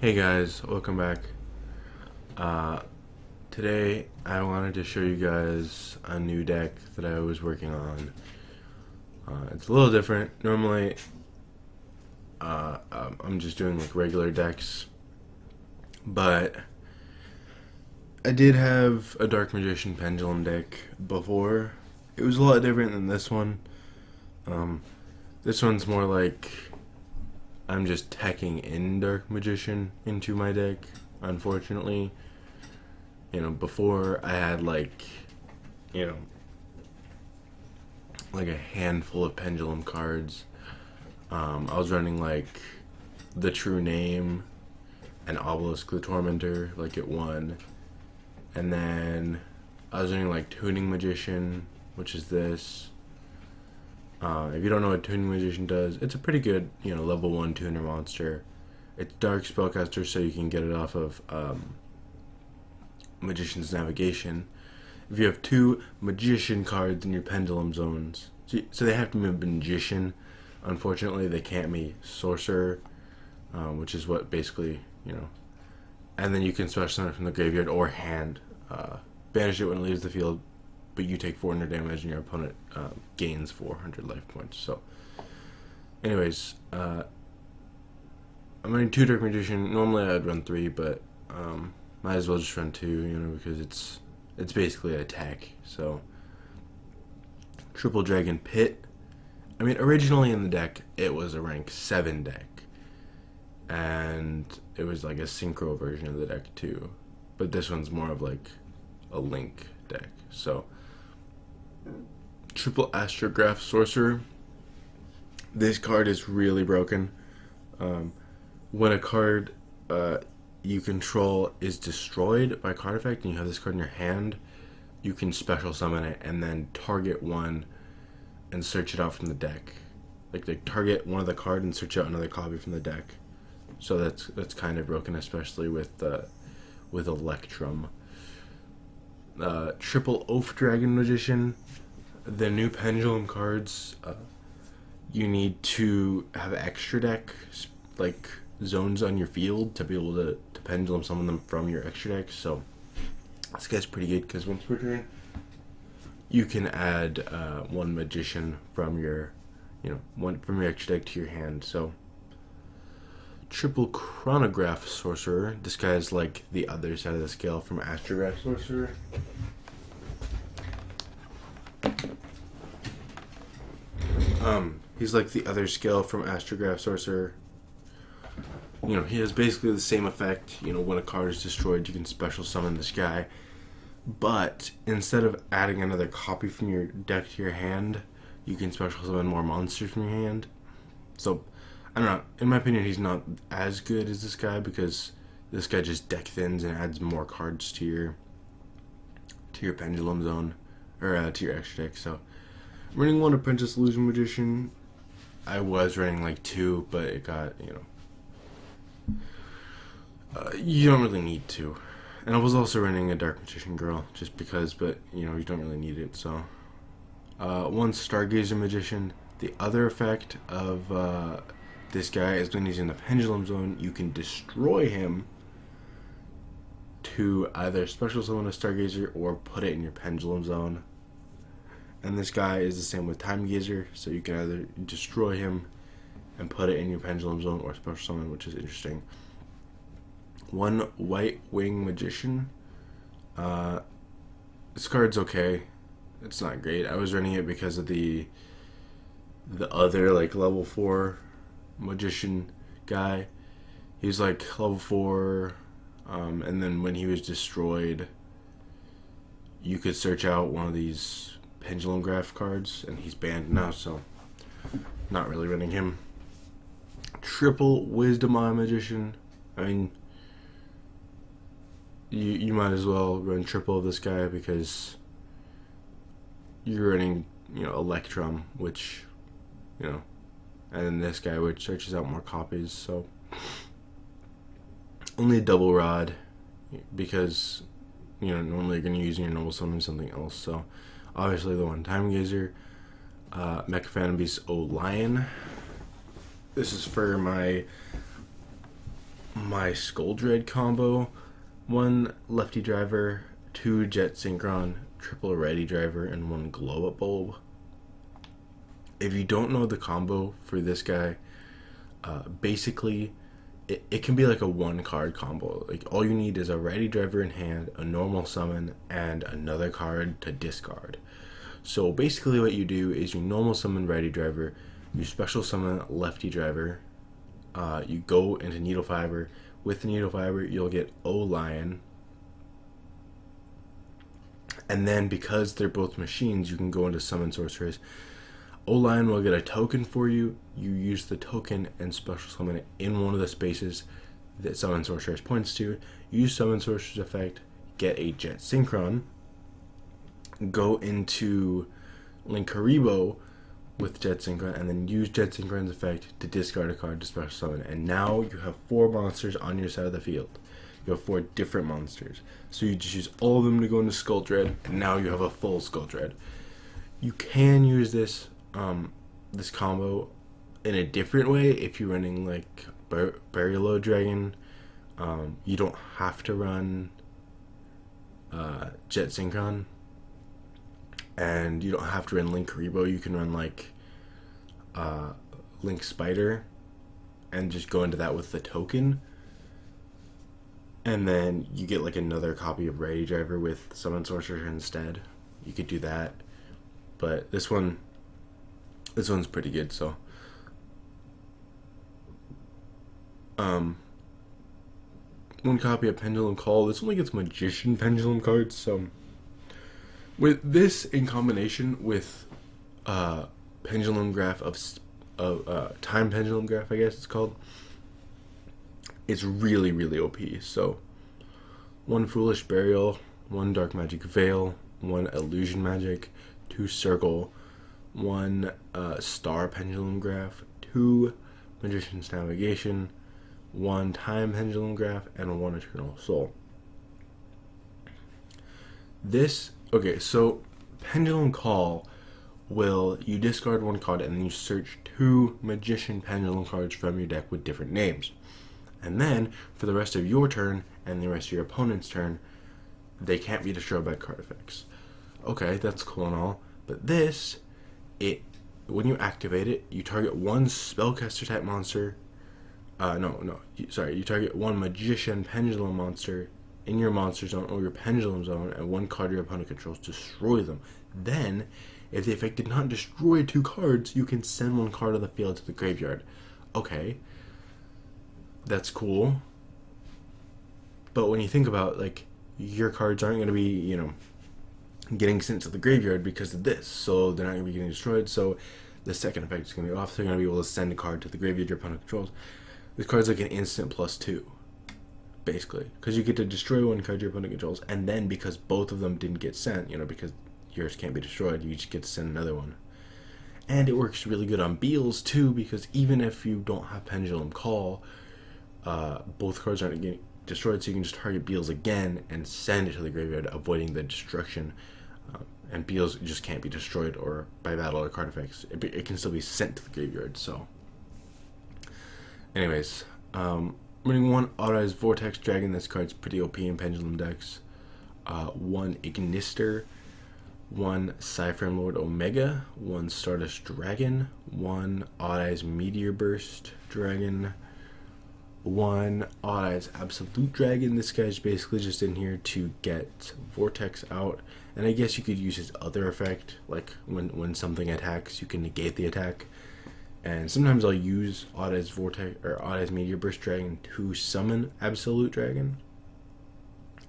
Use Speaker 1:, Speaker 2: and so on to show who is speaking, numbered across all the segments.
Speaker 1: Hey guys, welcome back. Uh, Today I wanted to show you guys a new deck that I was working on. It's a little different. Normally, I'm just doing like regular decks, but I did have a Dark Magician Pendulum deck before. It was a lot different than this one. Um, this one's more like I'm just tacking in Dark Magician into my deck, unfortunately. Before I had you know, like a handful of Pendulum cards. I was running like the True Name and Obelisk the Tormentor, like at one. And then I was running like Tuning Magician, which is this. If you don't know what Tuning Magician does, it's a pretty good, level 1 tuner monster. It's Dark Spellcaster, so you can get it off of Magician's Navigation. If you have 2 Magician cards in your Pendulum zones, so they have to be Magician. Unfortunately, they can't be Sorcerer, which is what basically, And then you can special summon it from the graveyard or hand. Banish it when it leaves the field, but you take 400 damage and your opponent gains 400 life points. So, anyways, I'm running 2 Dark Magician. Normally I'd run 3, but might as well just run 2, because it's basically an attack. So, Triple Dragon Pit. I mean, originally in the deck, it was a rank 7 deck. And it was like a synchro version of the deck too. But this one's more of like a link deck. So, Triple Astrograph Sorcerer. This card is really broken. When a card you control is destroyed by a card effect and you have this card in your hand, you can special summon it and then target one and search it out from the deck. Like target one of the card and search out another copy from the deck. So that's kind of broken, especially with Electrum. Triple Oath Dragon Magician. The new Pendulum cards, you need to have extra deck like zones on your field to be able to Pendulum summon them from your extra deck. So this guy's pretty good because once per turn, you can add 1 Magician from your, one from your extra deck to your hand. So Triple Chronograph Sorcerer. This guy is like the other side of the scale from Astrograph Sorcerer. He's like the other scale from Astrograph Sorcerer. He has basically the same effect. When a card is destroyed, you can special summon this guy. But instead of adding another copy from your deck to your hand, you can special summon more monsters from your hand. So, I don't know. In my opinion, he's not as good as this guy because this guy just deck thins and adds more cards to your Pendulum zone or to your extra deck. So, running 1 Apprentice Illusion Magician. I was running like 2, but it got you don't really need to. And I was also running a Dark Magician Girl just because, but you don't really need it. So, 1 Stargazer Magician. The other effect of this guy is when he's in the Pendulum zone, you can destroy him to either special summon a Stargazer or put it in your Pendulum zone. And this guy is the same with Time Gazer, so you can either destroy him and put it in your Pendulum zone or special summon, which is interesting. 1 White Wing Magician. This card's okay. It's not great. I was running it because of the other like level 4 Magician guy. He's like level 4, and then when he was destroyed, you could search out one of these Pendulum Graph cards, and he's banned now, so not really running him. Triple Wisdom Eye Magician. I mean, you might as well run triple of this guy because you're running, Electrum, which, and then this guy, which searches out more copies. So only a double rod because, normally you're going to use your normal summon something else. So obviously the 1 Time Gazer. Mecha Phantom Beast O Lion. This is for my my Skull Dread combo: one Lefty Driver, two Jet Synchron, triple Ready Driver, and one Glow Up Bulb. If you don't know the combo for this guy, basically it can be like a one card combo. Like all you need is a Ready Driver in hand, a normal summon, and another card to discard. So basically what you do is you normal summon Ready Driver, you special summon Lefty Driver, you go into Needle Fiber. With the Needle Fiber, you'll get O-Lion. And then because they're both machines, you can go into Summon Sorceress. O-Lion will get a token for you. You use the token and special summon it in one of the spaces that Summon Sorceress points to. Use Summon Sorceress effect, get a Jet Synchron, go into Linkuriboh with Jet Synchron, and then use Jet Synchron's effect to discard a card to special summon. And now you have 4 monsters on your side of the field. You have 4 different monsters. So you just use all of them to go into Skull Dread, and now you have a full Skull Dread. You can use this this combo in a different way if you're running like Burial Dragon. You don't have to run Jet Synchron, and you don't have to run Linkuriboh. You can run like Link Spider and just go into that with the token, and then you get like another copy of Ready Driver with Summon Sorcerer instead. You could do that, but this one's pretty good. So one copy of Pendulum Call. This only gets Magician Pendulum cards, so with this in combination with Pendulum Graph of Time Pendulum Graph, I guess it's called, it's really, really OP. So one Foolish Burial, one Dark Magic Veil, one Illusion Magic, 2 Circle, 1 Star Pendulum Graph, 2 Magician's Navigation, 1 Time Pendulum Graph, and 1 Eternal Soul. Okay, so Pendulum Call you discard 1 card and then you search 2 Magician Pendulum cards from your deck with different names. And then, for the rest of your turn and the rest of your opponent's turn, they can't be destroyed by card effects. Okay, that's cool and all, but when you activate it, you target 1 spellcaster type monster. You target 1 Magician Pendulum monster in your monster zone or your Pendulum zone, and 1 card your opponent controls, destroy them. Then, if the effect did not destroy 2 cards, you can send 1 card of the field to the graveyard. Okay, that's cool. But when you think about, like, your cards aren't going to be, getting sent to the graveyard because of this, so they're not going to be getting destroyed. So the second effect is going to be off. So you're going to be able to send a card to the graveyard your opponent controls. This card's like an instant +2, basically, because you get to destroy 1 card your opponent controls, and then because both of them didn't get sent, because yours can't be destroyed, you just get to send another one. And it works really good on Beals too, because even if you don't have Pendulum Call, both cards aren't getting destroyed, so you can just target Beals again and send it to the graveyard, avoiding the destruction. And Beals just can't be destroyed or by battle or card effects. It can still be sent to the graveyard. So, anyways, running 1 Authorized Vortex Dragon. This card's pretty OP in Pendulum decks. 1 Ignister, 1 Cyframe Lord Omega, 1 Stardust Dragon, 1 Odd-Eyes Meteor Burst Dragon, 1 Odd-Eyes Absolute Dragon. This guy's basically just in here to get Vortex out, and I guess you could use his other effect, like when something attacks, you can negate the attack. And sometimes I'll use Odd-Eyes Vortex or Odd-Eyes Meteor Burst Dragon to summon Absolute Dragon.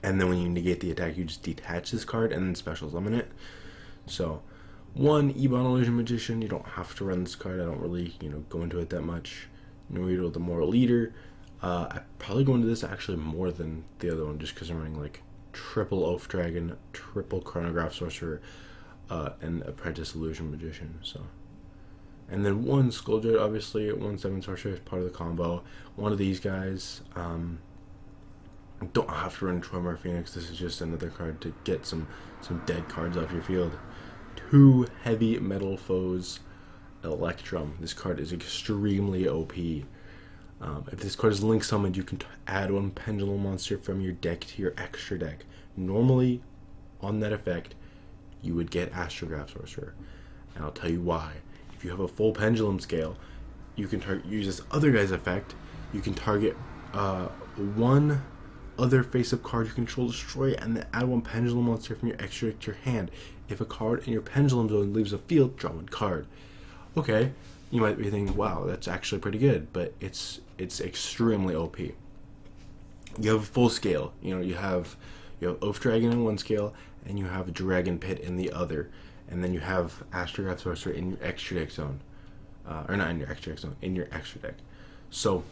Speaker 1: And then when you negate the attack, you just detach this card and then special summon it. So, 1 Ebon Illusion Magician. You don't have to run this card. I don't really, go into it that much. Norito the Moral Leader. I probably go into this actually more than the other one, just because I'm running like triple Oath Dragon, triple Chronograph Sorcerer, and Apprentice Illusion Magician. So, and then 1 Skull Dread, obviously. 1 Summon Sorcerer is part of the combo. One of these guys. Don't have to run Tremor Phoenix. This is just another card to get some dead cards off your field. 2 Heavy Metal Foes Electrum. This card is extremely OP. If this card is link summoned, you can add one Pendulum monster from your deck to your extra deck. Normally, on that effect, you would get Astrograph Sorcerer. And I'll tell you why. If you have a full Pendulum scale, you can use this other guy's effect. You can target one other face-up card you control, destroy it, and then add one Pendulum monster from your extra deck to your hand. If a card in your Pendulum zone leaves the field, draw one card. Okay, you might be thinking, wow, that's actually pretty good, but it's extremely OP. You have full scale. You have Oath Dragon in one scale, and you have Dragon Pit in the other, and then you have Astrograph Sorcerer in your extra deck zone, or not in your extra deck zone, in your extra deck. So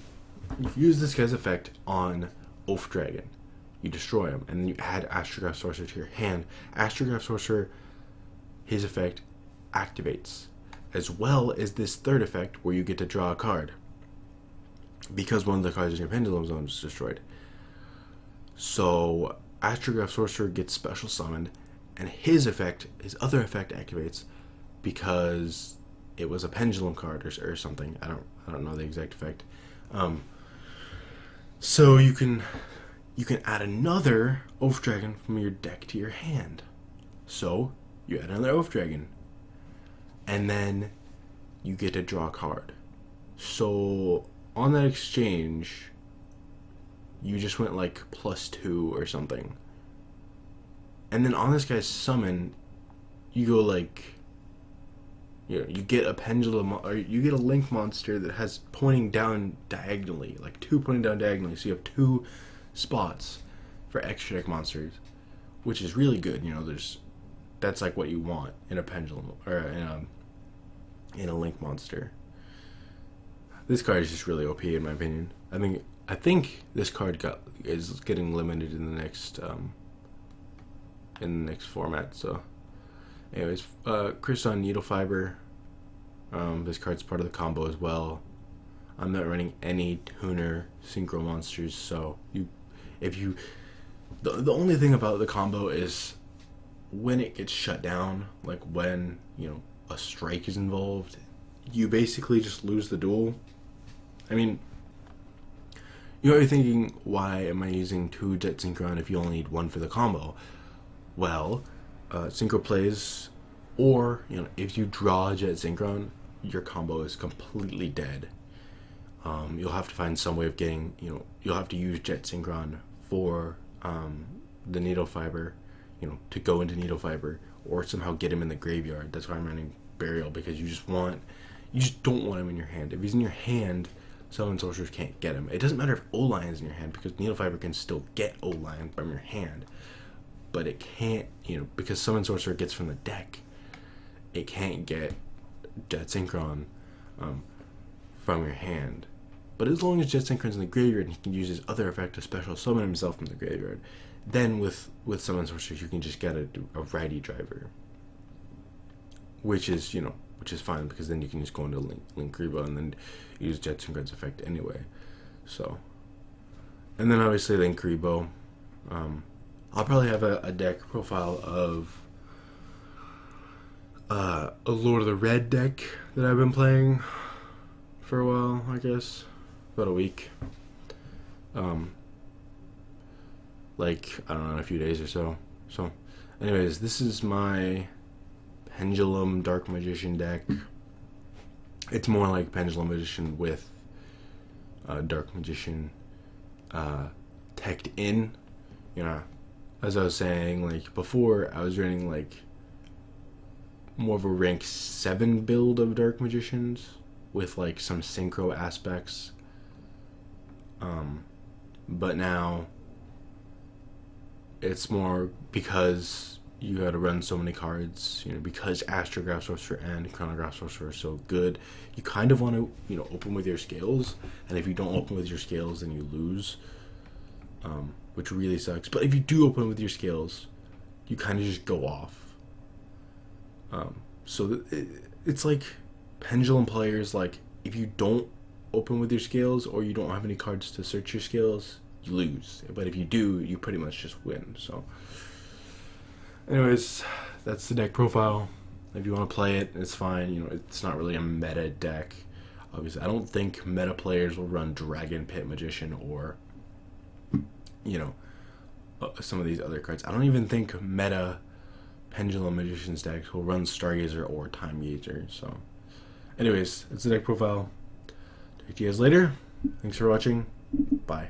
Speaker 1: you use this guy's effect on Oath Dragon. You destroy him, and then you add Astrograph Sorcerer to your hand. Astrograph Sorcerer, his effect activates, as well as this third effect where you get to draw a card because one of the cards in your Pendulum zone is destroyed. So Astrograph Sorcerer gets special summoned, and his other effect activates because it was a Pendulum card or something. I don't know the exact effect. So you can add another Oath Dragon from your deck to your hand. So you add another Oath Dragon, and then you get to draw a card. So on that exchange, you just went like +2 or something. And then on this guy's summon, you go like, you get a Pendulum, or you get a Link monster that has pointing down diagonally, like 2 pointing down diagonally. So you have 2 spots for extra deck monsters, which is really good. That's like what you want in a Pendulum, or in a Link monster. This card is just really OP in my opinion. I think this card is getting limited in the next format. So, anyways, Crystal Needle Fiber. This card's part of the combo as well. I'm not running any tuner synchro monsters, so the only thing about the combo is when it gets shut down, like when a strike is involved, you basically just lose the duel. You're thinking, why am I using 2 Jet Synchron if you only need 1 for the combo? Well, Synchro plays, or if you draw Jet Synchron, your combo is completely dead. You'll have to find some way of getting, you'll have to use Jet Synchron for the Needle Fiber, to go into Needle Fiber, or somehow get him in the graveyard. That's why I'm running Burial, because you just don't want him in your hand. If he's in your hand, Summon Sorcerers can't get him. It doesn't matter if O-Line is in your hand, because Needle Fiber can still get O-Line from your hand. But it can't, because Summon Sorcerer gets from the deck, it can't get Jet Synchron from your hand. But as long as Jet Synchron's in the graveyard and he can use his other effect to special summon himself from the graveyard, then with Summon Sorcerers you can just get a righty driver. Which is fine, because then you can just go into Link Rebo and then use Jet Synchron's effect anyway. So, and then obviously Link Rebo. I'll probably have a deck profile of a Lord of the Red deck that I've been playing for a while, I guess. About a week. I don't know, a few days or so. So, anyways, this is my Pendulum Dark Magician deck. It's more like Pendulum Magician with Dark Magician teched in. As I was saying, before, I was running more of a rank 7 build of Dark Magicians with some synchro aspects. But now it's more because you got to run so many cards, because Astrograph Sorcerer and Chronograph Sorcerer are so good, you kind of want to, open with your scales, and if you don't open with your scales, then you lose, which really sucks. But if you do open with your scales, you kind of just go off. So it's like Pendulum players, if you don't open with your scales, or you don't have any cards to search your scales, you lose. But if you do, you pretty much just win. So anyways, that's the deck profile. If you want to play it, it's fine. It's not really a meta deck. Obviously, I don't think meta players will run Dragon Pit Magician or, you know, some of these other cards. I don't even think meta Pendulum Magician decks will run Stargazer or Time Gazer. So, anyways, that's the deck profile. Talk to you guys later. Thanks for watching. Bye.